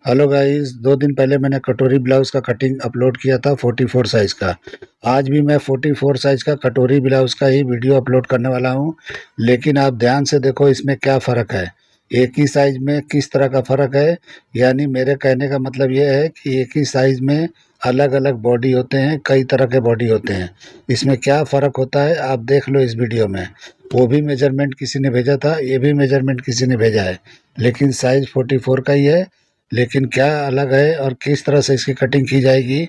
Hello guys, 2 दिन पहले मैंने कटोरी ब्लाउज़ का कटिंग अपलोड किया था 44 साइज़ का। आज भी मैं 44 साइज़ का कटोरी ब्लाउज़ का ही वीडियो अपलोड करने वाला हूँ। लेकिन आप ध्यान से देखो इसमें क्या फ़र्क है। एक ही साइज़ में किस तरह का फ़र्क है, यानी मेरे कहने का मतलब ये है कि एक ही साइज़ में अलग-अलग बॉडी होते हैं, कई तरह के बॉडी होते हैं। इसमें क्या फ़र्क होता है आप देख लो इस वीडियो में। वो भी मेज़रमेंट किसी ने भेजा था, ये भी मेज़रमेंट किसी ने भेजा है, लेकिन साइज़ 44 का ही है। लेकिन क्या अलग है और किस तरह से इसकी कटिंग की जाएगी,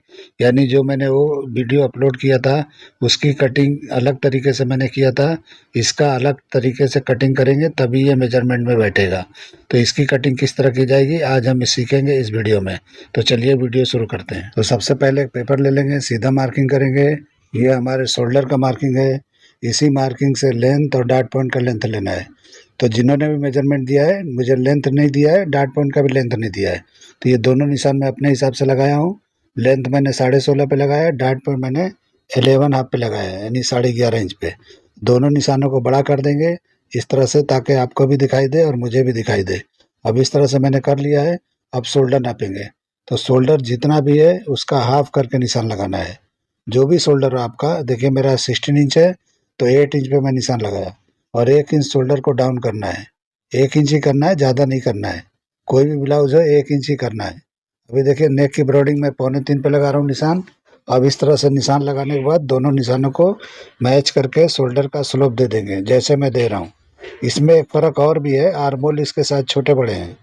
यानी जो मैंने वो वीडियो अपलोड किया था उसकी कटिंग अलग तरीके से मैंने किया था, इसका अलग तरीके से कटिंग करेंगे तभी ये मेजरमेंट में बैठेगा। तो इसकी कटिंग किस तरह की जाएगी आज हम सीखेंगे इस वीडियो में। तो चलिए वीडियो शुरू करते हैं। तो सबसे पहले एक पेपर ले लेंगे, सीधा मार्किंग करेंगे। ये हमारे शोल्डर का मार्किंग है। इसी मार्किंग से लेंथ और डॉट पॉइंट का लेंथ लेना है। तो जिन्होंने भी मेजरमेंट दिया है, मुझे लेंथ नहीं दिया है, डॉट पॉइंट का भी लेंथ नहीं दिया है। तो ये दोनों निशान मैं अपने हिसाब से लगाया हूँ। लेंथ मैंने 16.5 पे लगाया है, डॉट पॉइंट मैंने 11 हाफ पे लगाया है, यानी 11.5 इंच पे। दोनों निशानों को बड़ा कर देंगे इस तरह से, ताकि आपको भी दिखाई दे और मुझे भी दिखाई दे। अब इस तरह से मैंने कर लिया है। अब शोल्डर नापेंगे। तो शोल्डर जितना भी है उसका हाफ करके निशान लगाना है। जो भी शोल्डर हो आपका, देखिए मेरा 16 इंच है तो 8 इंच पे मैं निशान लगाया, और 1 इंच शोल्डर को डाउन करना है। 1 इंच ही करना है, ज़्यादा नहीं करना है। कोई भी ब्लाउज़ हो 1 इंच ही करना है। अभी देखिए नेक की ब्रॉडिंग में 2.25 पे लगा रहा हूँ निशान। अब इस तरह से निशान लगाने के बाद दोनों निशानों को मैच करके शोल्डर का स्लोप दे देंगे जैसे मैं दे रहा हूँ। इसमें एक फ़र्क और भी है, आर्म होल इसके साथ छोटे बड़े हैं,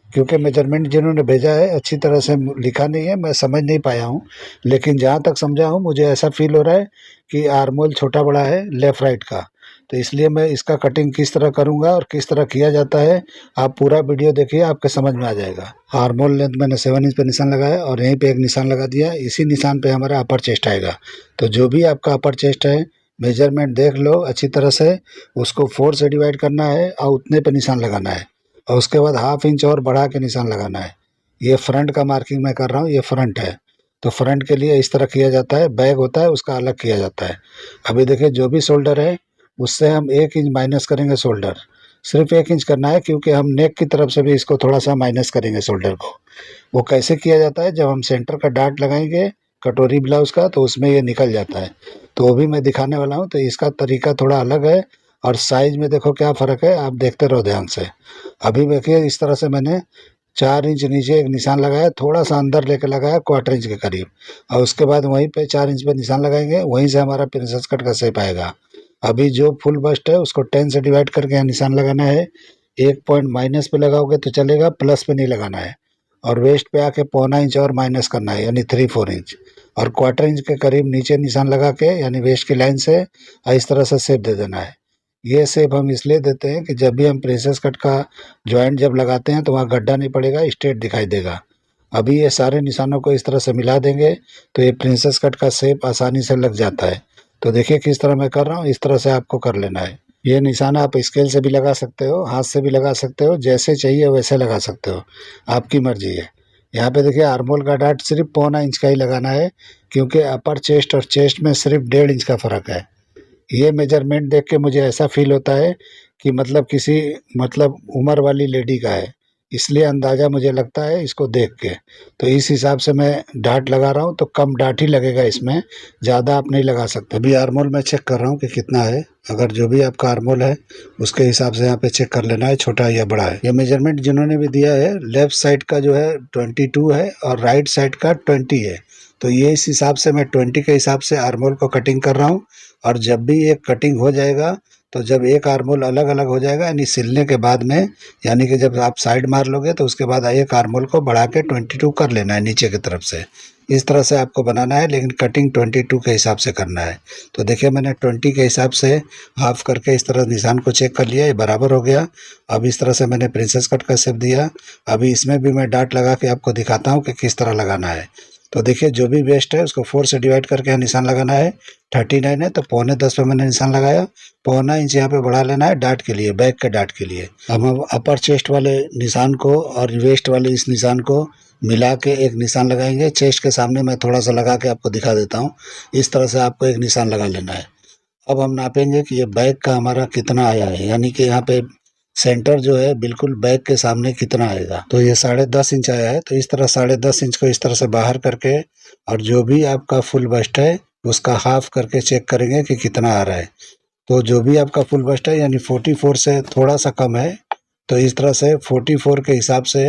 क्योंकि मेजरमेंट जिन्होंने भेजा है अच्छी तरह से लिखा नहीं है, मैं समझ नहीं पाया हूँ। लेकिन जहाँ तक समझा हूँ मुझे ऐसा फील हो रहा है कि आर्म होल छोटा बड़ा है लेफ़्ट राइट का। तो इसलिए मैं इसका कटिंग किस तरह करूँगा और किस तरह किया जाता है, आप पूरा वीडियो देखिए, आपके समझ में आ जाएगा। आर्म होल लेंथ मैंने 7 इंच पे निशान लगाया और यहीं पे एक निशान लगा दिया। इसी निशान पे हमारा अपर चेस्ट आएगा। तो जो भी आपका अपर चेस्ट है, मेजरमेंट देख लो अच्छी तरह से, उसको 4 से डिवाइड करना है और उतने पे निशान लगाना है, और उसके बाद हाफ इंच और बढ़ा के निशान लगाना है। ये फ्रंट का मार्किंग मैं कर रहा हूँ, ये फ्रंट है। तो फ्रंट के लिए इस तरह किया जाता है, बैक होता है उसका अलग किया जाता है। अभी देखिए जो भी शोल्डर है उससे हम 1 इंच माइनस करेंगे शोल्डर। सिर्फ 1 इंच करना है, क्योंकि हम नेक की तरफ से भी इसको थोड़ा सा माइनस करेंगे शोल्डर को। वो कैसे किया जाता है, जब हम सेंटर का डार्ट लगाएंगे कटोरी ब्लाउज का तो उसमें ये निकल जाता है। तो वो भी मैं दिखाने वाला हूँ। तो इसका तरीका थोड़ा अलग है, और साइज में देखो क्या फ़र्क है, आप देखते रहो ध्यान से। अभी देखिए इस तरह से मैंने 4 इंच नीचे एक निशान लगाया, थोड़ा सा अंदर लेके लगाया क्वार्टर इंच के करीब, और उसके बाद वहीं पे 4 इंच पे निशान लगाएंगे, वहीं से हमारा प्रिंसेस कट का शेप आएगा। अभी जो फुल बस्ट है उसको 10 से डिवाइड करके यहाँ निशान लगाना है। 1 पॉइंट माइनस पे लगाओगे तो चलेगा, प्लस पे नहीं लगाना है। और वेस्ट पे आके 0.25 इंच और माइनस करना है, यानी 3/4 इंच, और क्वार्टर इंच के करीब नीचे निशान लगा के, यानी वेस्ट की लाइन से इस तरह से शेप दे देना है। ये शेप हम इसलिए देते हैं कि जब भी हम प्रिंसेस कट का जॉइंट जब लगाते हैं तो वहाँ गड्ढा नहीं पड़ेगा, स्ट्रेट दिखाई देगा। अभी ये सारे निशानों को इस तरह से मिला देंगे तो ये प्रिंसेस कट का शेप आसानी से लग जाता है। तो देखिए किस तरह मैं कर रहा हूँ, इस तरह से आपको कर लेना है। ये निशान आप स्केल से भी लगा सकते हो, हाथ से भी लगा सकते हो, जैसे चाहिए वैसे लगा सकते हो, आपकी मर्जी है। यहाँ पे देखिए आर्मोल का डाट सिर्फ 0.25 इंच का ही लगाना है, क्योंकि अपर चेस्ट और चेस्ट में सिर्फ 1.5 इंच का फ़र्क है। ये मेजरमेंट देख के मुझे ऐसा फील होता है कि मतलब किसी उम्र वाली लेडी का है, इसलिए अंदाज़ा मुझे लगता है इसको देख के। तो इस हिसाब से मैं डाट लगा रहा हूँ, तो कम डाट ही लगेगा इसमें, ज़्यादा आप नहीं लगा सकते। अभी आर्मोल मैं चेक कर रहा हूँ कि कितना है। अगर जो भी आपका आर्मोल है उसके हिसाब से यहाँ पे चेक कर लेना है, छोटा या बड़ा है। ये मेजरमेंट जिन्होंने भी दिया है, लेफ्ट साइड का जो है 22 है और राइट साइड का 20 है। तो ये इस हिसाब से मैं 20 के हिसाब से आर्मोल को कटिंग कर रहा हूँ। और जब भी एक कटिंग हो जाएगा, तो जब एक आर्मोल अलग अलग हो जाएगा, यानी सिलने के बाद में, यानी कि जब आप साइड मार लोगे तो उसके बाद एक आर्मोल को बढ़ा के 22 कर लेना है नीचे की तरफ से। इस तरह से आपको बनाना है, लेकिन कटिंग 22 के हिसाब से करना है। तो देखिए मैंने 20 के हिसाब से हाफ करके इस तरह निशान को चेक कर लिया, ये बराबर हो गया। अब इस तरह से मैंने प्रिंसेस कट का शेप दिया। अभी इसमें भी मैं डाट लगा के आपको दिखाता हूँ कि किस तरह लगाना है। तो देखिए जो भी वेस्ट है उसको 4 से डिवाइड करके यहाँ निशान लगाना है। 39 है तो 9.25 पे मैंने निशान लगाया। 0.25 इंच यहाँ पे बढ़ा लेना है डाट के लिए, बैक के डाट के लिए। अब हम अपर चेस्ट वाले निशान को और वेस्ट वाले इस निशान को मिला के एक निशान लगाएंगे। चेस्ट के सामने मैं थोड़ा सा लगा के आपको दिखा देता हूँ। इस तरह से आपको एक निशान लगा लेना है। अब हम नापेंगे कि ये बैक का हमारा कितना आया है, यानी कि यहाँ पे सेंटर जो है बिल्कुल बैक के सामने कितना आएगा। तो ये 10.5 इंच आया है, तो इस तरह 10.5 इंच को इस तरह से बाहर करके और जो भी आपका फुल बस्ट है उसका हाफ करके चेक करेंगे कि कितना आ रहा है। तो जो भी आपका फुल बस्ट है यानी 44 से थोड़ा सा कम है, तो इस तरह से 44 के हिसाब से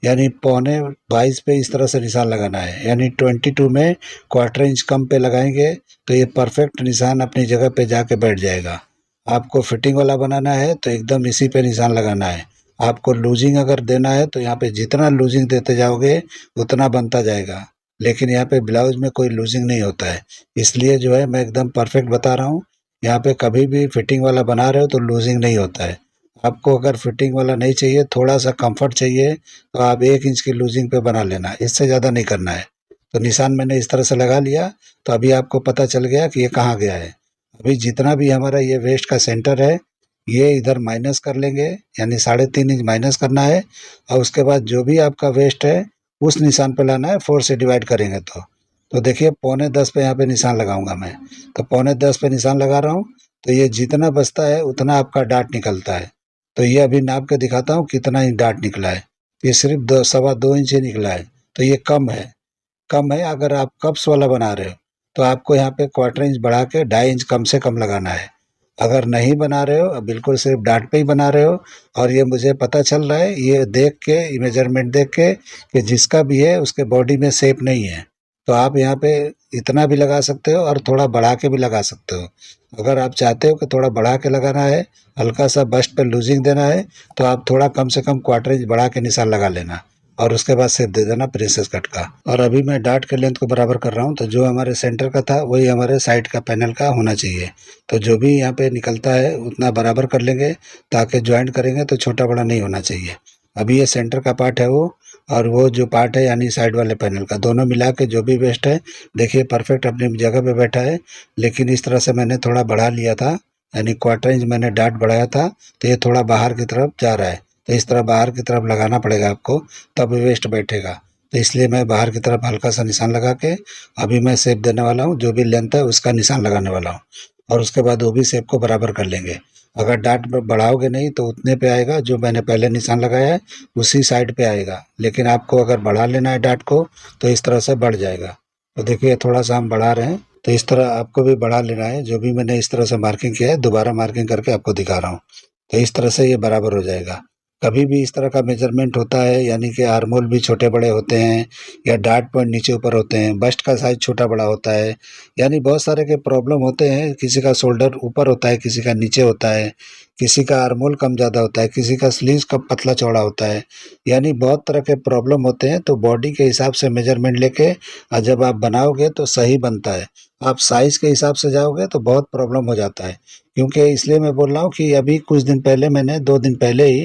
यानी 22.25 पे इस तरह से निशान लगाना है। यानी 22 में क्वार्टर इंच कम पे लगाएंगे तो ये परफेक्ट निशान अपनी जगह पे जाके बैठ जाएगा। आपको फिटिंग वाला बनाना है तो एकदम इसी पे निशान लगाना है। आपको लूजिंग अगर देना है तो यहाँ पे जितना लूजिंग देते जाओगे उतना बनता जाएगा, लेकिन यहाँ पे ब्लाउज में कोई लूजिंग नहीं होता है। इसलिए जो है मैं एकदम परफेक्ट बता रहा हूँ। यहाँ पे कभी भी फिटिंग वाला बना रहे हो तो लूजिंग नहीं होता है। आपको अगर फिटिंग वाला नहीं चाहिए, थोड़ा सा कंफर्ट चाहिए, तो आप 1 इंच की लूजिंग पे बना लेना, इससे ज़्यादा नहीं करना है। तो निशान मैंने इस तरह से लगा लिया, तो अभी आपको पता चल गया कि ये कहाँ गया है। अभी जितना भी हमारा ये वेस्ट का सेंटर है ये इधर माइनस कर लेंगे, यानी 3.5 इंच माइनस करना है। और उसके बाद जो भी आपका वेस्ट है उस निशान पे लाना है, 4 से डिवाइड करेंगे तो देखिए 9.25 पे यहाँ पे निशान लगाऊंगा मैं। तो 9.25 पे निशान लगा रहा हूँ, तो ये जितना बचता है उतना आपका डाट निकलता है। तो ये अभी नाप के दिखाता हूँ कितना ही डाट निकला है। ये सिर्फ 2.25 इंच ही निकला है, तो ये कम है। कम है, अगर आप कप्स वाला बना रहे हो तो आपको यहाँ पे क्वार्टर इंच बढ़ा के 2.5 इंच कम से कम लगाना है। अगर नहीं बना रहे हो, बिल्कुल सिर्फ डाट पे ही बना रहे हो, और ये मुझे पता चल रहा है ये देख के, ये मेजरमेंट देख के कि जिसका भी है उसके बॉडी में शेप नहीं है, तो आप यहाँ पे इतना भी लगा सकते हो और थोड़ा बढ़ा के भी लगा सकते हो। अगर आप चाहते हो कि थोड़ा बढ़ा के लगाना है, हल्का सा बस्ट पे लूजिंग देना है, तो आप थोड़ा कम से कम क्वार्टर इंच बढ़ा के निशान लगा लेना और उसके बाद शेप दे देना प्रिंसेस कट का। और अभी मैं डाट के लेंथ को बराबर कर रहा हूँ, तो जो हमारे सेंटर का था वही हमारे साइड का पैनल का होना चाहिए। तो जो भी यहाँ पे निकलता है उतना बराबर कर लेंगे, ताकि ज्वाइंट करेंगे तो छोटा बड़ा नहीं होना चाहिए। अभी ये सेंटर का पार्ट है वो, और वो जो पार्ट है यानी साइड वाले पैनल का, दोनों मिला के जो भी वेस्ट है, देखिए परफेक्ट अपनी जगह पे बैठा है। लेकिन इस तरह से मैंने थोड़ा बढ़ा लिया था, यानी क्वार्टर इंच मैंने डाट बढ़ाया था, तो ये थोड़ा बाहर की तरफ जा रहा है। तो इस तरह बाहर की तरफ लगाना पड़ेगा आपको, तब वेस्ट बैठेगा। तो इसलिए मैं बाहर की तरफ हल्का सा निशान लगा के अभी मैं शेप देने वाला हूँ, जो भी लेंथ है उसका निशान लगाने वाला हूँ। और उसके बाद वो भी शेप को बराबर कर लेंगे। अगर डाट बढ़ाओगे नहीं तो उतने पे आएगा, जो मैंने पहले निशान लगाया है उसी साइड पे आएगा। लेकिन आपको अगर बढ़ा लेना है डाट को तो इस तरह से बढ़ जाएगा। तो देखिए थोड़ा सा हम बढ़ा रहे हैं, तो इस तरह आपको भी बढ़ा लेना है। जो भी मैंने इस तरह से मार्किंग किया है दोबारा मार्किंग करके आपको दिखा रहा हूँ। तो इस तरह से ये बराबर हो जाएगा। कभी भी इस तरह का मेजरमेंट होता है, यानी कि आर्मोल भी छोटे बड़े होते हैं, या डार्ट पॉइंट नीचे ऊपर होते हैं, बस्ट का साइज छोटा बड़ा होता है, यानी बहुत सारे के प्रॉब्लम होते हैं। किसी का शोल्डर ऊपर होता है, किसी का नीचे होता है, किसी का आर्मोल कम ज़्यादा होता है, किसी का स्लीव्स का पतला चौड़ा होता है, यानी बहुत तरह के प्रॉब्लम होते हैं। तो बॉडी के हिसाब से मेजरमेंट लेके और जब आप बनाओगे तो सही बनता है। आप साइज़ के हिसाब से जाओगे तो बहुत प्रॉब्लम हो जाता है। क्योंकि इसलिए मैं बोल रहा हूँ कि अभी कुछ दिन पहले मैंने 2 दिन पहले ही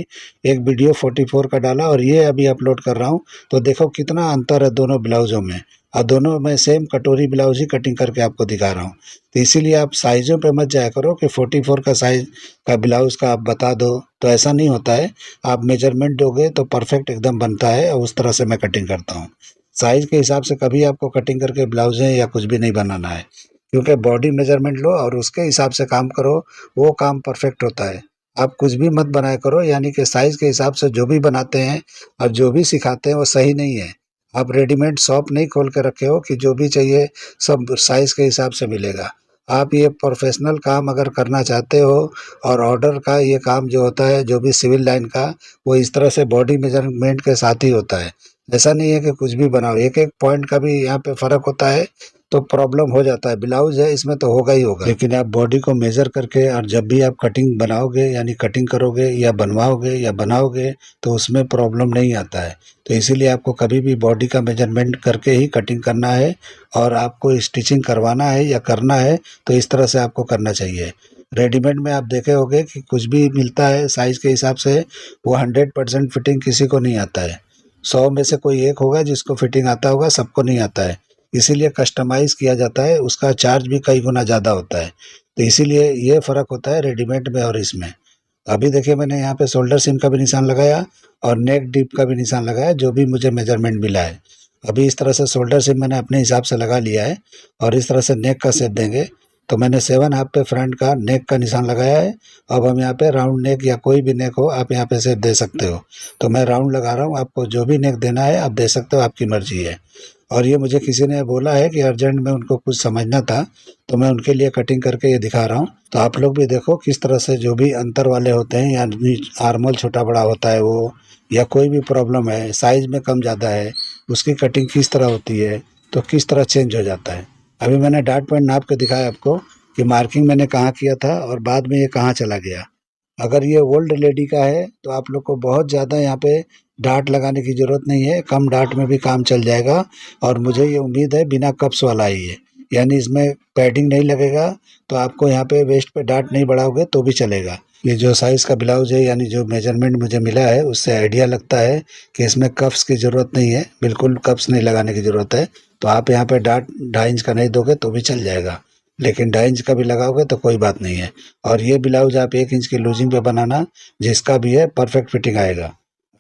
एक वीडियो 44 का डाला और ये अभी अपलोड कर रहा हूँ। तो देखो कितना अंतर है दोनों ब्लाउज़ों में, और दोनों में सेम कटोरी ब्लाउज ही कटिंग करके आपको दिखा रहा हूँ। तो इसीलिए आप साइज़ों पे मत जाया करो कि 44 का साइज़ का ब्लाउज़ का आप बता दो, तो ऐसा नहीं होता है। आप मेजरमेंट दोगे तो परफेक्ट एकदम बनता है, और उस तरह से मैं कटिंग करता हूँ। साइज़ के हिसाब से कभी आपको कटिंग करके ब्लाउज़ें या कुछ भी नहीं बनाना है, क्योंकि बॉडी मेजरमेंट लो और उसके हिसाब से काम करो, वो काम परफेक्ट होता है। आप कुछ भी मत बनाया करो, यानी कि साइज़ के हिसाब से जो भी बनाते हैं और जो भी सिखाते हैं वो सही नहीं है। आप रेडीमेड शॉप नहीं खोल के रखे हो कि जो भी चाहिए सब साइज़ के हिसाब से मिलेगा। आप ये प्रोफेशनल काम अगर करना चाहते हो, और ऑर्डर का ये काम जो होता है, जो भी सिविल लाइन का, वो इस तरह से बॉडी मेजरमेंट के साथ ही होता है। ऐसा नहीं है कि कुछ भी बनाओ, एक-एक पॉइंट का भी यहाँ पे फ़र्क होता है, तो प्रॉब्लम हो जाता है। ब्लाउज़ है इसमें तो होगा ही होगा। लेकिन आप बॉडी को मेज़र करके और जब भी आप कटिंग बनाओगे, यानी कटिंग करोगे या बनवाओगे या बनाओगे, तो उसमें प्रॉब्लम नहीं आता है। तो इसीलिए आपको कभी भी बॉडी का मेजरमेंट करके ही कटिंग करना है, और आपको स्टिचिंग करवाना है या करना है तो इस तरह से आपको करना चाहिए। रेडीमेड में आप देखे होंगे कि कुछ भी मिलता है साइज़ के हिसाब से, वो 100% फिटिंग किसी को नहीं आता है। 100 में से कोई एक होगा जिसको फिटिंग आता होगा, सबको नहीं आता है। इसीलिए कस्टमाइज़ किया जाता है, उसका चार्ज भी कई गुना ज़्यादा होता है। तो इसीलिए ये फ़र्क होता है रेडीमेड में और इसमें। अभी देखिए मैंने यहाँ पे शोल्डर सीम का भी निशान लगाया और नेक डीप का भी निशान लगाया, जो भी मुझे मेजरमेंट मिला है। अभी इस तरह से शोल्डर सीम मैंने अपने हिसाब से लगा लिया है, और इस तरह से नेक का शेप देंगे। तो मैंने 7 हाफ पे फ्रंट का नेक का निशान लगाया है। अब हम यहाँ पे राउंड नेक या कोई भी नेक हो आप यहाँ पे शेप दे सकते हो। तो मैं राउंड लगा रहा हूँ, आपको जो भी नेक देना है आप दे सकते हो, आपकी मर्जी है। और ये मुझे किसी ने बोला है कि अर्जेंट में उनको कुछ समझना था, तो मैं उनके लिए कटिंग करके ये दिखा रहा हूँ। तो आप लोग भी देखो किस तरह से जो भी अंतर वाले होते हैं, या आर्मल छोटा बड़ा होता है वो, या कोई भी प्रॉब्लम है, साइज़ में कम ज़्यादा है, उसकी कटिंग किस तरह होती है, तो किस तरह चेंज हो जाता है। अभी मैंने डॉट पॉइंट नाप के दिखाया आपको कि मार्किंग मैंने कहाँ किया था और बाद में ये कहाँ चला गया। अगर ये ओल्ड लेडी का है तो आप लोग को बहुत ज़्यादा यहाँ पे डार्ट लगाने की ज़रूरत नहीं है, कम डार्ट में भी काम चल जाएगा। और मुझे ये उम्मीद है बिना कप्स वाला ही है, यानी इसमें पैडिंग नहीं लगेगा, तो आपको यहाँ पे वेस्ट पे डार्ट नहीं बढ़ाओगे तो भी चलेगा। ये जो साइज़ का ब्लाउज है, यानी जो मेजरमेंट मुझे मिला है, उससे आइडिया लगता है कि इसमें कप्स की ज़रूरत नहीं है, बिल्कुल कप्स नहीं लगाने की ज़रूरत है। तो आप यहाँ पे डार्ट 2.5 इंच का नहीं दोगे तो भी चल जाएगा, लेकिन 2.5 इंच का भी लगाओगे तो कोई बात नहीं है। और ये ब्लाउज आप 1 इंच की लूजिंग पे बनाना, जिसका भी है परफेक्ट फिटिंग आएगा।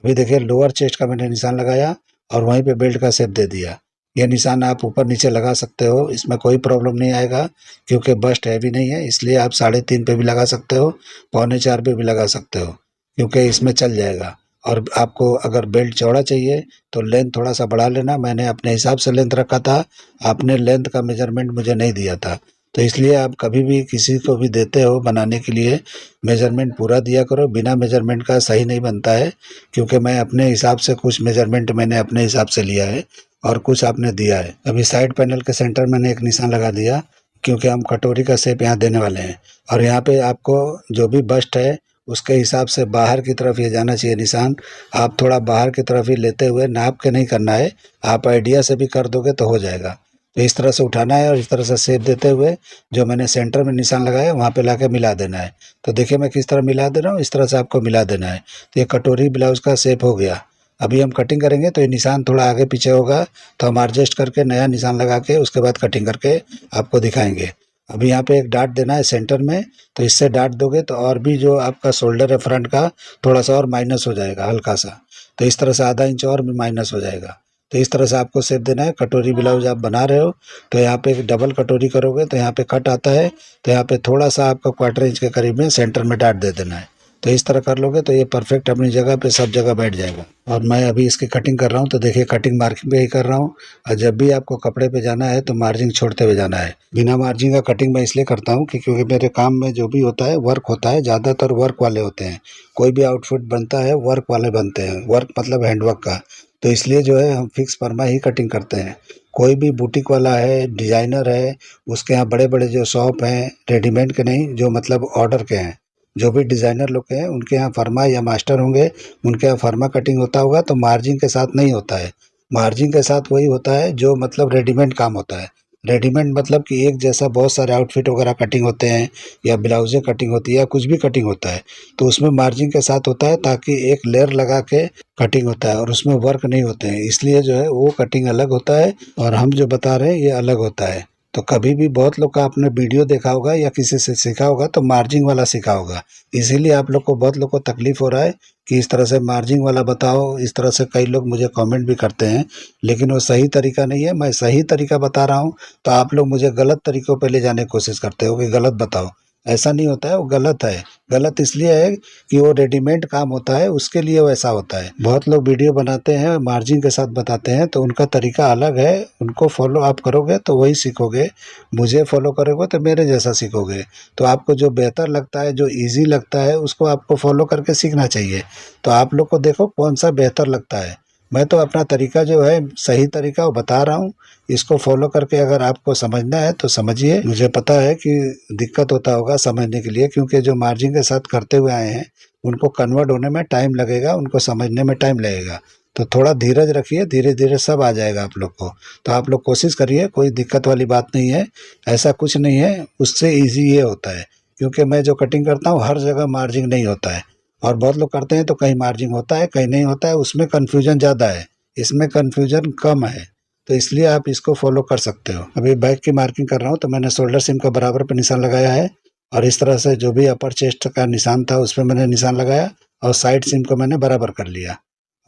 अभी देखिए लोअर चेस्ट का मैंने निशान लगाया और वहीं पे बेल्ट का शेप दे दिया। ये निशान आप ऊपर नीचे लगा सकते हो, इसमें कोई प्रॉब्लम नहीं आएगा, क्योंकि बस्ट हैवी नहीं है, इसलिए आप 3.5 पे भी लगा सकते हो, 3.25 पे भी लगा सकते हो, क्योंकि इसमें चल जाएगा। और आपको अगर बेल्ट चौड़ा चाहिए तो लेंथ थोड़ा सा बढ़ा लेना, मैंने अपने हिसाब से लेंथ रखा था, आपने लेंथ का मेजरमेंट मुझे नहीं दिया था। तो इसलिए आप कभी भी किसी को भी देते हो बनाने के लिए, मेजरमेंट पूरा दिया करो, बिना मेजरमेंट का सही नहीं बनता है। क्योंकि मैं अपने हिसाब से कुछ मेजरमेंट मैंने अपने हिसाब से लिया है और कुछ आपने दिया है। अभी साइड पैनल के सेंटर मैंने एक निशान लगा दिया, क्योंकि हम कटोरी का शेप यहाँ देने वाले हैं। और यहाँ पे आपको जो भी बस्ट है उसके हिसाब से बाहर की तरफ ये जाना चाहिए निशान। आप थोड़ा बाहर की तरफ ही लेते हुए, नाप के नहीं करना है, आप आइडिया से भी कर दोगे तो हो जाएगा। तो इस तरह से उठाना है और इस तरह से शेप देते हुए जो मैंने सेंटर में निशान लगाया वहाँ पे लाके मिला देना है। तो देखिए मैं किस तरह मिला दे रहा हूँ, इस तरह से आपको मिला देना है। तो ये कटोरी ब्लाउज का शेप हो गया। अभी हम कटिंग करेंगे तो ये निशान थोड़ा आगे पीछे होगा, तो हम एडजस्ट करके नया निशान लगा के उसके बाद कटिंग करके आपको दिखाएंगे। अभी यहाँ पे एक डाट देना है सेंटर में, तो इससे डाट दोगे तो और भी जो आपका शोल्डर है फ्रंट का थोड़ा सा और माइनस हो जाएगा हल्का सा। तो इस तरह से आधा इंच और भी माइनस हो जाएगा। तो इस तरह से आपको शेप देना है। कटोरी ब्लाउज आप बना रहे हो तो यहाँ पे डबल कटोरी करोगे तो यहाँ पे कट आता है, तो यहाँ पे थोड़ा सा आपका 1/4 इंच के करीब में सेंटर में डाट दे देना है। तो इस तरह कर लोगे तो ये परफेक्ट अपनी जगह पे सब जगह बैठ जाएगा। और मैं अभी इसकी कटिंग कर रहा हूँ, तो देखिए कटिंग मार्किंग पे ही कर रहा हूँ। और जब भी आपको कपड़े पे जाना है तो मार्जिन छोड़ते हुए जाना है। बिना मार्जिन का कटिंग मैं इसलिए करता हूँ कि क्योंकि मेरे काम में जो भी होता है वर्क होता है, ज़्यादातर वर्क वाले होते हैं। कोई भी आउटफिट बनता है वर्क वाले बनते हैं, वर्क मतलब हैंडवर्क का। तो इसलिए जो है हम फिक्स परमा ही कटिंग करते हैं। कोई भी बुटीक वाला है, डिज़ाइनर है, उसके यहाँ बड़े बड़े जो शॉप हैं, रेडीमेड के नहीं, जो मतलब ऑर्डर के हैं, जो भी डिज़ाइनर लोग के हैं उनके यहाँ फर्मा या मास्टर होंगे, उनके यहाँ फर्मा कटिंग होता होगा, तो मार्जिन के साथ नहीं होता है। मार्जिन के साथ वही होता है जो मतलब रेडीमेड काम होता है। रेडीमेड मतलब कि एक जैसा बहुत सारे आउटफिट वगैरह कटिंग होते हैं, या ब्लाउजें कटिंग होती है, या कुछ भी कटिंग होता है, तो उसमें मार्जिन के साथ होता है, ताकि एक लेयर लगा के कटिंग होता है और उसमें वर्क नहीं होते हैं, इसलिए जो है वो कटिंग अलग होता है और हम जो बता रहे हैं ये अलग होता है। तो कभी भी बहुत लोग का आपने वीडियो देखा होगा या किसी से सीखा होगा तो मार्जिन वाला सीखा होगा, इसीलिए आप लोग को, बहुत लोग को तकलीफ हो रहा है कि इस तरह से मार्जिन वाला बताओ। इस तरह से कई लोग मुझे कमेंट भी करते हैं, लेकिन वो सही तरीका नहीं है। मैं सही तरीका बता रहा हूँ तो आप लोग मुझे गलत तरीकों पे ले जाने की कोशिश करते हो कि गलत बताओ। ऐसा नहीं होता है, वो गलत है। गलत इसलिए है कि वो रेडीमेड काम होता है, उसके लिए वैसा होता है। बहुत लोग वीडियो बनाते हैं मार्जिन के साथ बताते हैं, तो उनका तरीका अलग है, उनको फॉलो आप करोगे तो वही सीखोगे। मुझे फॉलो करोगे तो मेरे जैसा सीखोगे। तो आपको जो बेहतर लगता है, जो इजी लगता है, उसको आपको फॉलो करके सीखना चाहिए। तो आप लोग को देखो कौन सा बेहतर लगता है। मैं तो अपना तरीका जो है सही तरीका वो बता रहा हूँ, इसको फॉलो करके अगर आपको समझना है तो समझिए। मुझे पता है कि दिक्कत होता होगा समझने के लिए, क्योंकि जो मार्जिन के साथ करते हुए आए हैं उनको कन्वर्ट होने में टाइम लगेगा, उनको समझने में टाइम लगेगा। तो थोड़ा धीरज रखिए, धीरे धीरे सब आ जाएगा आप लोग को। तो आप लोग कोशिश करिए, कोई दिक्कत वाली बात नहीं है, ऐसा कुछ नहीं है। उससे ईजी ये होता है, क्योंकि मैं जो कटिंग करता हूँ हर जगह मार्जिन नहीं होता है, और बहुत लोग करते हैं तो कहीं मार्जिन होता है कहीं नहीं होता है, उसमें कन्फ्यूजन ज़्यादा है, इसमें कन्फ्यूजन कम है। तो इसलिए आप इसको फॉलो कर सकते हो। अभी बैक की मार्किंग कर रहा हूँ, तो मैंने शोल्डर सीम का बराबर पे निशान लगाया है, और इस तरह से जो भी अपर चेस्ट का निशान था उस पर मैंने निशान लगाया, और साइड सीम को मैंने बराबर कर लिया।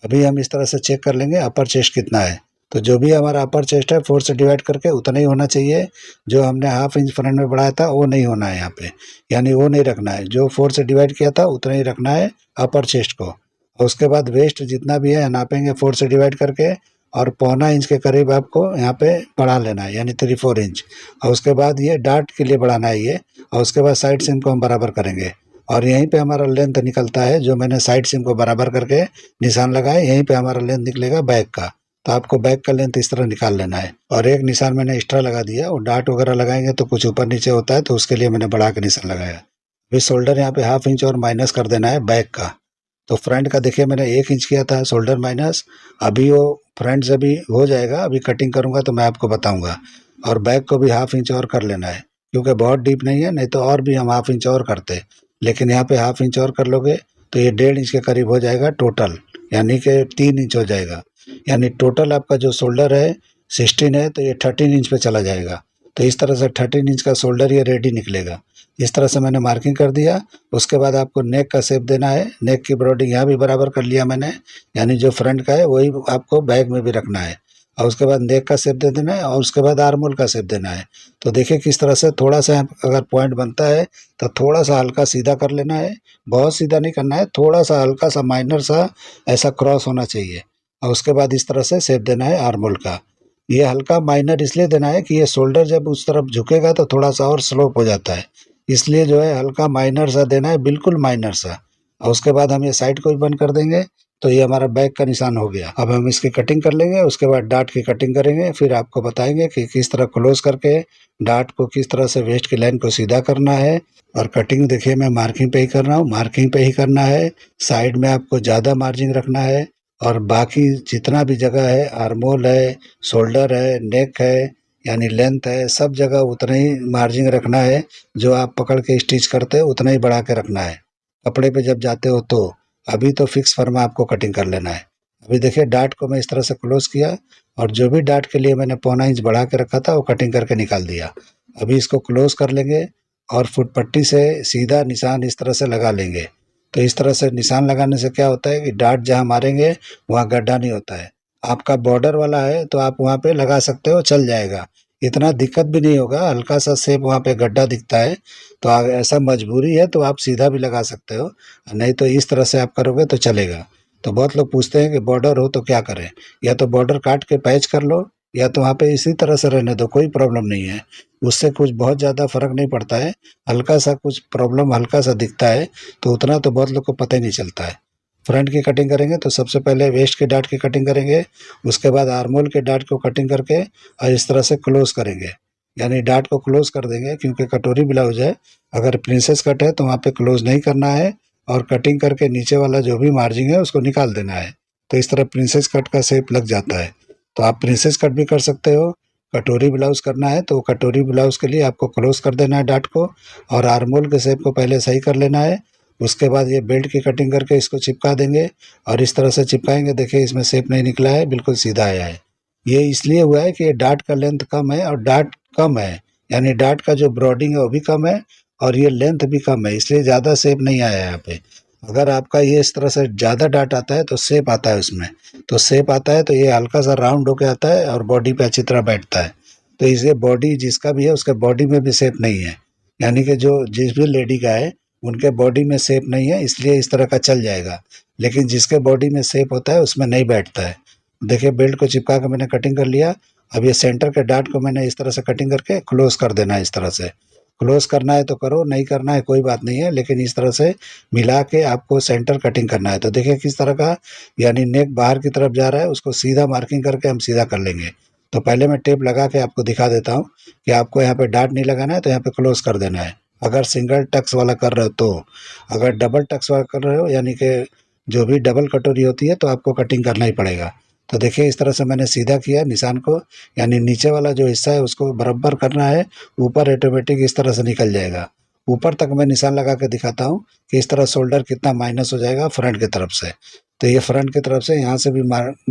अभी हम इस तरह से चेक कर लेंगे अपर चेस्ट कितना है। तो जो भी हमारा अपर चेस्ट है 4 से डिवाइड करके उतना ही होना चाहिए। जो हमने हाफ इंच फ्रंट में बढ़ाया था वो नहीं होना है यहाँ पे, यानी वो नहीं रखना है। जो 4 से डिवाइड किया था उतना ही रखना है अपर चेस्ट को। और उसके बाद वेस्ट जितना भी है नापेंगे 4 से डिवाइड करके, और पौना इंच के करीब आपको यहाँ पे बढ़ा लेना है, यानी 3-4 इंच। और उसके बाद ये डार्ट के लिए बढ़ाना है ये, और उसके बाद साइड सीम को हम बराबर करेंगे। और यहीं पे हमारा लेंथ निकलता है, जो मैंने साइड सीम को बराबर करके निशान लगाए, यहीं पे हमारा लेंथ निकलेगा बैक का। तो आपको बैक का लेंथ इस तरह निकाल लेना है। और एक निशान मैंने एक्स्ट्रा लगा दिया, और डार्ट वगैरह लगाएंगे तो कुछ ऊपर नीचे होता है, तो उसके लिए मैंने बढ़ा के निशान लगाया। अभी शोल्डर यहाँ पे हाफ इंच और माइनस कर देना है बैक का। तो फ्रंट का देखिए मैंने 1 इंच किया था शोल्डर माइनस, अभी वो फ्रंट से भी हो जाएगा, अभी कटिंग करूँगा तो मैं आपको बताऊँगा। और बैक को भी हाफ इंच और कर लेना है, क्योंकि बहुत डीप नहीं है, नहीं तो और भी हम हाफ इंच और करते, लेकिन यहाँ पे हाफ इंच और कर लोगे तो ये 1.5 इंच के करीब हो जाएगा टोटल, यानी कि 3 इंच हो जाएगा। यानी टोटल आपका जो शोल्डर है 16 है, तो ये 13 इंच पे चला जाएगा। तो इस तरह से 13 इंच का शोल्डर ये रेडी निकलेगा। इस तरह से मैंने मार्किंग कर दिया। उसके बाद आपको नेक का शेप देना है। नेक की ब्रॉडिंग यहाँ भी बराबर कर लिया मैंने, यानी जो फ्रंट का है वही आपको बैक में भी रखना है। और उसके बाद नेक का शेप दे देना है, और उसके बाद आर्म होल का शेप देना है। तो देखिए किस तरह से थोड़ा सा अगर पॉइंट बनता है तो थोड़ा सा हल्का सीधा कर लेना है, बहुत सीधा नहीं करना है, थोड़ा सा हल्का सा माइनर सा ऐसा क्रॉस होना चाहिए। और उसके बाद इस तरह से शेप देना है आर्म होल का। ये हल्का माइनर इसलिए देना है कि ये शोल्डर जब उस तरफ झुकेगा तो थोड़ा सा और स्लोप हो जाता है, इसलिए जो है हल्का माइनर सा देना है, बिल्कुल माइनर सा। और उसके बाद हम ये साइड को भी बंद कर देंगे, तो ये हमारा बैक का निशान हो गया। अब हम इसकी कटिंग कर लेंगे, उसके बाद डार्ट की कटिंग करेंगे, फिर आपको बताएंगे कि किस तरह क्लोज करके डार्ट को किस तरह से वेस्ट की लाइन को सीधा करना है। और कटिंग देखिए मैं मार्किंग पे ही कर रहा हूँ, मार्किंग पे ही करना है। साइड में आपको ज़्यादा मार्जिन रखना है, और बाकी जितना भी जगह है, आर्मोल है, शोल्डर है, नेक है, यानी लेंथ है, सब जगह उतना ही मार्जिन रखना है। जो आप पकड़ के स्टिच करते हो उतना ही बढ़ा के रखना है कपड़े पे जब जाते हो तो। अभी तो फिक्स फर्मा आपको कटिंग कर लेना है। अभी देखिए डार्ट को मैं इस तरह से क्लोज किया, और जो भी डार्ट के लिए मैंने पौना इंच बढ़ा के रखा था वो कटिंग करके निकाल दिया। अभी इसको क्लोज कर लेंगे, और फुट पट्टी से सीधा निशान इस तरह से लगा लेंगे। तो इस तरह से निशान लगाने से क्या होता है कि डार्ट जहाँ मारेंगे वहाँ गड्ढा नहीं होता है। आपका बॉर्डर वाला है तो आप वहाँ पे लगा सकते हो, चल जाएगा, इतना दिक्कत भी नहीं होगा। हल्का सा शेप वहाँ पे गड्ढा दिखता है, तो ऐसा मजबूरी है तो आप सीधा भी लगा सकते हो, नहीं तो इस तरह से आप करोगे तो चलेगा। तो बहुत लोग पूछते हैं कि बॉर्डर हो तो क्या करें, या तो बॉर्डर काट के पैच कर लो, या तो वहाँ पे इसी तरह से रहने दो, कोई प्रॉब्लम नहीं है। उससे कुछ बहुत ज़्यादा फर्क नहीं पड़ता है। हल्का सा कुछ प्रॉब्लम हल्का सा दिखता है, तो उतना तो बहुत लोग को पता ही नहीं चलता है। फ्रंट की कटिंग करेंगे तो सबसे पहले वेस्ट के डार्ट की कटिंग करेंगे, उसके बाद आर्मोल के डार्ट को कटिंग करके और इस तरह से क्लोज करेंगे, यानी डार्ट को क्लोज कर देंगे, क्योंकि कटोरी ब्लाउज है। अगर प्रिंसेस कट है तो वहाँ पे क्लोज नहीं करना है, और कटिंग करके नीचे वाला जो भी मार्जिन है उसको निकाल देना है। तो इस तरह प्रिंसेस कट का शेप लग जाता है। तो आप प्रिंसेस कट भी कर सकते हो। कटोरी ब्लाउज करना है तो कटोरी ब्लाउज के लिए आपको क्लोज कर देना है डार्ट को, और आर्मोल के शेप को पहले सही कर लेना है। उसके बाद ये बेल्ट की कटिंग करके इसको चिपका देंगे, और इस तरह से चिपकाएंगे। देखिए इसमें शेप नहीं निकला है, बिल्कुल सीधा आया है। ये इसलिए हुआ है कि ये डार्ट का लेंथ कम है और डार्ट कम है, यानी डार्ट का जो ब्रॉडिंग है वो भी कम है, और ये लेंथ भी कम है, इसलिए ज़्यादा शेप नहीं आया है यहाँ पे। अगर आपका ये इस तरह से ज़्यादा डार्ट आता है तो शेप आता है उसमें, तो शेप आता है तो ये हल्का सा राउंड होके आता है और बॉडी पे अच्छी तरह बैठता है। तो इसलिए बॉडी जिसका भी है उसके बॉडी में भी शेप नहीं है, यानी कि जो जिस भी लेडी का है उनके बॉडी में शेप नहीं है, इसलिए इस तरह का चल जाएगा। लेकिन जिसके बॉडी में शेप होता है उसमें नहीं बैठता है। देखिए बेल्ट को चिपका के मैंने कटिंग कर लिया। अब ये सेंटर के डार्ट को मैंने इस तरह से कटिंग करके क्लोज कर देना है। इस तरह से क्लोज करना है तो करो, नहीं करना है कोई बात नहीं है, लेकिन इस तरह से मिला के आपको सेंटर कटिंग करना है। तो देखिए किस तरह का, यानी नेक बाहर की तरफ जा रहा है, उसको सीधा मार्किंग करके हम सीधा कर लेंगे। तो पहले मैं टेप लगा के आपको दिखा देता हूँ कि आपको यहाँ पे डार्ट नहीं लगाना है, तो यहाँ पे क्लोज कर देना है अगर सिंगल टक्स वाला कर रहे हो तो। अगर डबल टक्स वाला कर रहे हो, यानी कि जो भी डबल कटोरी होती है, तो आपको कटिंग करना ही पड़ेगा। तो देखिए इस तरह से मैंने सीधा किया निशान को, यानी नीचे वाला जो हिस्सा है उसको बराबर करना है, ऊपर ऑटोमेटिक इस तरह से निकल जाएगा। ऊपर तक मैं निशान लगा के दिखाता हूँ कि इस तरह शोल्डर कितना माइनस हो जाएगा फ्रंट की तरफ से। तो ये फ्रंट की तरफ से यहाँ से भी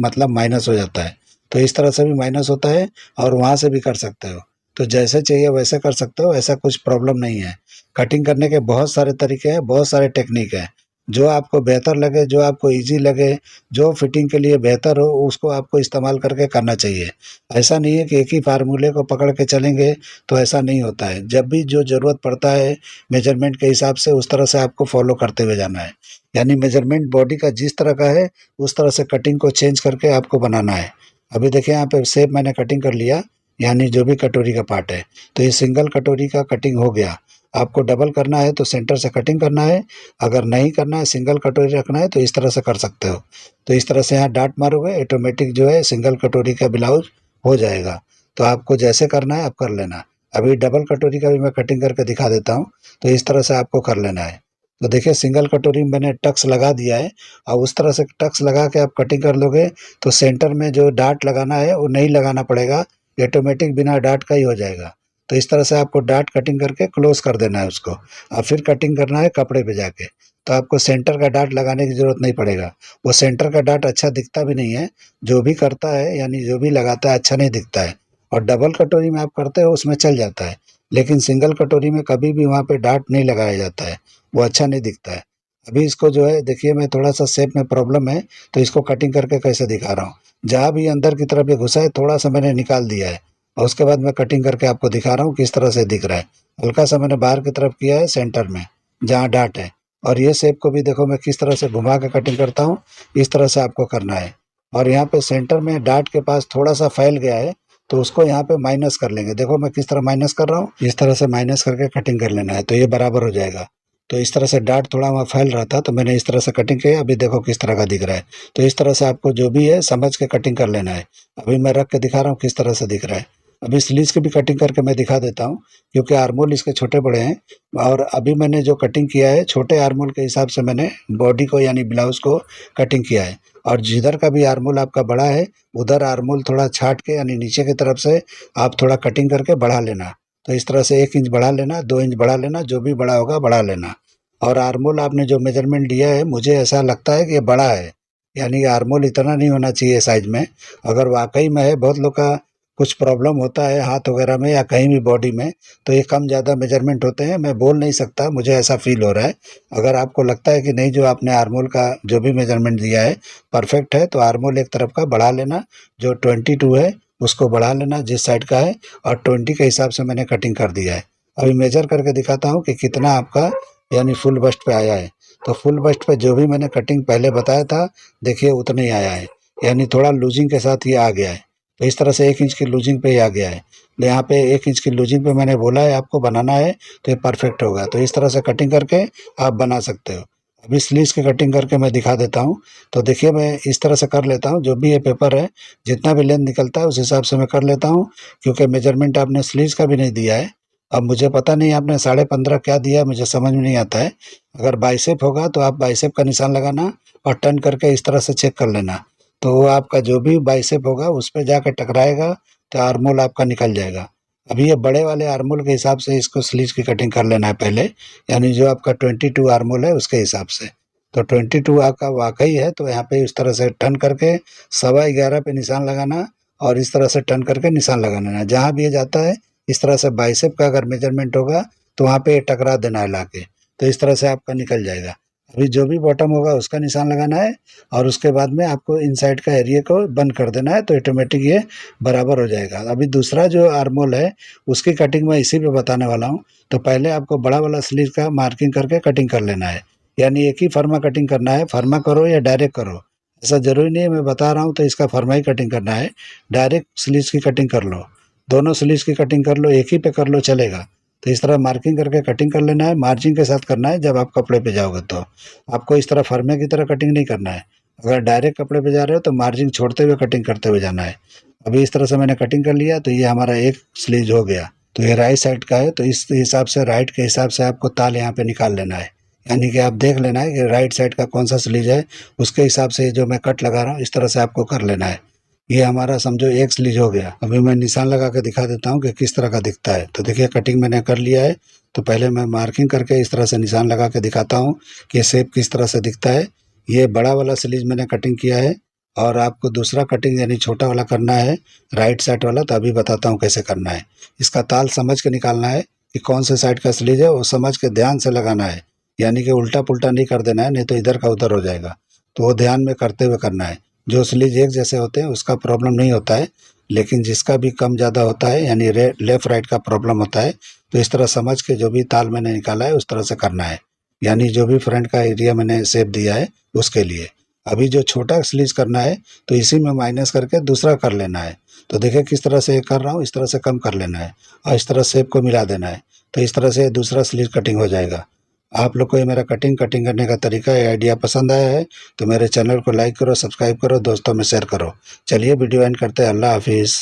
मतलब माइनस हो जाता है, तो इस तरह से भी माइनस होता है, और वहाँ से भी कर सकते हो। तो जैसे चाहिए वैसे कर सकते हो, ऐसा कुछ प्रॉब्लम नहीं है। कटिंग करने के बहुत सारे तरीके हैं, बहुत सारे टेक्निक है। जो आपको बेहतर लगे, जो आपको ईज़ी लगे, जो फिटिंग के लिए बेहतर हो उसको आपको इस्तेमाल करके करना चाहिए। ऐसा नहीं है कि एक ही फ़ार्मूले को पकड़ के चलेंगे तो ऐसा नहीं होता है। जब भी जो ज़रूरत पड़ता है मेज़रमेंट के हिसाब से उस तरह से आपको फ़ॉलो करते हुए जाना है। यानी मेज़रमेंट बॉडी का जिस तरह का है उस तरह से कटिंग को चेंज करके आपको बनाना है। अभी देखिए यहाँ पे शेप मैंने कटिंग कर लिया, यानी जो भी कटोरी का पार्ट है। तो ये सिंगल कटोरी का कटिंग हो गया। आपको डबल करना है तो सेंटर से कटिंग करना है, अगर नहीं करना है सिंगल कटोरी रखना है तो इस तरह से कर सकते हो। तो इस तरह से यहाँ डाट मारोगे ऑटोमेटिक जो है सिंगल कटोरी का ब्लाउज हो जाएगा। तो आपको जैसे करना है आप कर लेना। अभी डबल कटोरी का भी मैं कटिंग करके दिखा देता हूँ। तो इस तरह से आपको कर लेना है। तो देखिए सिंगल कटोरी में मैंने टक्स लगा दिया है और उस तरह से टक्स लगा के आप कटिंग कर लोगे तो सेंटर में जो डाट लगाना है वो नहीं लगाना पड़ेगा, ऑटोमेटिक बिना डाट का ही हो जाएगा। तो इस तरह से आपको डाट कटिंग करके क्लोज कर देना है उसको और फिर कटिंग करना है कपड़े पे जाके। तो आपको सेंटर का डाट लगाने की ज़रूरत नहीं पड़ेगा। वो सेंटर का डाट अच्छा दिखता भी नहीं है। जो भी करता है यानी जो भी लगाता है अच्छा नहीं दिखता है। और डबल कटोरी में आप करते हो उसमें चल जाता है, लेकिन सिंगल कटोरी में कभी भी वहाँ पे डाट नहीं लगाया जाता है, वो अच्छा नहीं दिखता है। अभी इसको जो है देखिए मैं थोड़ा-सा शेप में प्रॉब्लम है तो इसको कटिंग करके कैसे दिखा रहा हूँ। जहाँ भी अंदर की तरफ ये घुसा है थोड़ा-सा मैंने निकाल दिया है और उसके बाद मैं कटिंग करके आपको दिखा रहा हूँ किस तरह से दिख रहा है। हल्का सा मैंने बाहर की तरफ किया है सेंटर में, जहाँ डाट है। और ये शेप को भी देखो मैं किस तरह से घुमा के कटिंग करता हूँ, इस तरह से आपको करना है। और यहाँ पे सेंटर में डाट के पास थोड़ा-सा फैल गया है, तो उसको यहाँ पे माइनस कर लेंगे। देखो मैं किस तरह माइनस कर रहा हूँ, इस तरह से माइनस करके कटिंग कर लेना है, तो ये बराबर हो जाएगा। तो इस तरह से डाट थोड़ा वहाँ फैल रहा था, तो मैंने इस तरह से कटिंग किया, अभी देखो किस तरह का दिख रहा है। तो इस तरह से आपको जो भी है समझ के कटिंग कर लेना है। अभी मैं रख के दिखा रहा हूँ किस तरह से दिख रहा है। अभी स्लीव्स की भी कटिंग करके मैं दिखा देता हूँ, क्योंकि आर्मोल इसके छोटे बड़े हैं और अभी मैंने जो कटिंग किया है छोटे आर्मोल के हिसाब से मैंने बॉडी को यानी ब्लाउज़ को कटिंग किया है। और जिधर का भी आर्मोल आपका बड़ा है, उधर आर्मोल थोड़ा छाँट के यानी नीचे की तरफ से आप थोड़ा कटिंग करके बढ़ा लेना। तो इस तरह से 1 इंच बढ़ा लेना, 2 इंच बढ़ा लेना, जो भी बड़ा होगा बढ़ा लेना। और आर्मोल आपने जो मेज़रमेंट लिया है, मुझे ऐसा लगता है कि ये बड़ा है, यानी आर्मोल इतना नहीं होना चाहिए साइज़ में। अगर वाक़ई में है, बहुत लोग का कुछ प्रॉब्लम होता है हाथ वगैरह में या कहीं भी बॉडी में, तो ये कम ज़्यादा मेज़रमेंट होते हैं, मैं बोल नहीं सकता, मुझे ऐसा फ़ील हो रहा है। अगर आपको लगता है कि नहीं जो आपने आर्मोल का जो भी मेज़रमेंट दिया है परफ़ेक्ट है, तो आर्मोल एक तरफ का बढ़ा लेना, जो 22 है उसको बढ़ा लेना जिस साइड का है, और 20 के हिसाब से मैंने कटिंग कर दिया है। अभी मेज़र करके दिखाता हूँ कि कितना आपका यानी फुल बस्ट पे आया है। तो फुल बस्ट पे जो भी मैंने कटिंग पहले बताया था, देखिए उतना ही आया है, यानी थोड़ा लूज़िंग के साथ ये आ गया है। तो इस तरह से 1 इंच की लूज़िंग पे ही आ गया है। तो यहाँ पे 1 इंच की लूज़िंग पे मैंने बोला है आपको बनाना है, तो ये परफ़ेक्ट होगा। तो इस तरह से कटिंग करके आप बना सकते हो। अभी स्लीव्स की कटिंग करके मैं दिखा देता हूँ। तो देखिए मैं इस तरह से कर लेता हूँ, जो भी ये पेपर है, जितना भी लेंथ निकलता है उस हिसाब से मैं कर लेता हूँ, क्योंकि मेज़रमेंट आपने स्लीव्स का भी नहीं दिया है। अब मुझे पता नहीं आपने 15.5 क्या दिया, मुझे समझ में नहीं आता है। अगर बाइसेप होगा तो आप बाइसेप का निशान लगाना और टर्न करके इस तरह से चेक कर लेना। तो वो आपका जो भी बाइसेप होगा उस पे जाके टकराएगा तो आर्मोल आपका निकल जाएगा। अभी ये बड़े वाले आर्मोल के हिसाब से इसको स्लीव्स की कटिंग कर लेना है पहले, यानी जो आपका 22 आर्मोल है उसके हिसाब से। तो 22 आपका वाक़ई है तो यहाँ पे इस तरह से टर्न करके 11.25 पे निशान लगाना और इस तरह से टर्न करके निशान लगा लेना। जहाँ भी ये जाता है इस तरह से बाइसेप का अगर मेजरमेंट होगा तो वहाँ पे टकरा देना है लाके, तो इस तरह से आपका निकल जाएगा। अभी जो भी बॉटम होगा उसका निशान लगाना है और उसके बाद में आपको इनसाइड का एरिया को बंद कर देना है, तो ऑटोमेटिक ये बराबर हो जाएगा। अभी दूसरा जो आर्मोल है उसकी कटिंग मैं इसी पे बताने वाला हूँ। तो पहले आपको बड़ा वाला स्लीव का मार्किंग करके कटिंग कर लेना है, यानी एक ही फर्मा कटिंग करना है। फर्मा करो या डायरेक्ट करो, ऐसा ज़रूरी नहीं है, मैं बता रहा हूँ तो इसका फर्मा ही कटिंग करना है। डायरेक्ट स्लीव्स की कटिंग कर लो, दोनों स्लीव्स की कटिंग कर लो, एक ही पे कर लो चलेगा। तो इस तरह मार्किंग करके कटिंग कर लेना है, मार्जिन के साथ करना है। जब आप कपड़े पे जाओगे तो आपको इस तरह फर्मे की तरह कटिंग नहीं करना है। अगर डायरेक्ट कपड़े पे जा रहे हो तो मार्जिन छोड़ते हुए कटिंग करते हुए जाना है। अभी इस तरह से मैंने कटिंग कर लिया तो ये हमारा एक स्लीव हो गया। तो ये राइट साइड का है, तो इस हिसाब से राइट के हिसाब से आपको ताल यहाँ पे निकाल लेना है, यानी कि आप देख लेना है कि राइट साइड का कौन सा स्लीव है, उसके हिसाब से जो मैं कट लगा रहा हूँ इस तरह से आपको कर लेना है। ये हमारा समझो एक स्लीव हो गया। अभी मैं निशान लगा के दिखा देता हूँ कि किस तरह का दिखता है। तो देखिए कटिंग मैंने कर लिया है, तो पहले मैं मार्किंग करके इस तरह से निशान लगा के दिखाता हूँ कि शेप किस तरह से दिखता है। ये बड़ा वाला स्लीव मैंने कटिंग किया है और आपको दूसरा कटिंग यानी छोटा वाला करना है, राइट साइड वाला। तो अभी बताता हूँ कैसे करना है। इसका ताल समझ के निकालना है कि कौन से साइड का स्लीव है, वो समझ के ध्यान से लगाना है। यानी कि उल्टा पुल्टा नहीं कर देना है, नहीं तो इधर का उधर हो जाएगा। तो वो ध्यान में करते हुए करना है। जो स्लीज एक जैसे होते हैं उसका प्रॉब्लम नहीं होता है, लेकिन जिसका भी कम ज़्यादा होता है यानी लेफ़्ट राइट का प्रॉब्लम होता है, तो इस तरह समझ के जो भी ताल मैंने निकाला है उस तरह से करना है। यानी जो भी फ्रंट का एरिया मैंने शेप दिया है उसके लिए। अभी जो छोटा स्लीज करना है तो इसी में माइनस करके दूसरा कर लेना है। तो देखिए किस तरह से कर रहा हूँ, इस तरह से कम कर लेना है और इस तरह शेप को मिला देना है। तो इस तरह से दूसरा स्लीव कटिंग हो जाएगा। आप लोग को ये मेरा कटिंग करने का तरीका, ये आइडिया पसंद आया है तो मेरे चैनल को लाइक करो, सब्सक्राइब करो, दोस्तों में शेयर करो। चलिए वीडियो एंड करते हैं। अल्लाह हाफिज़।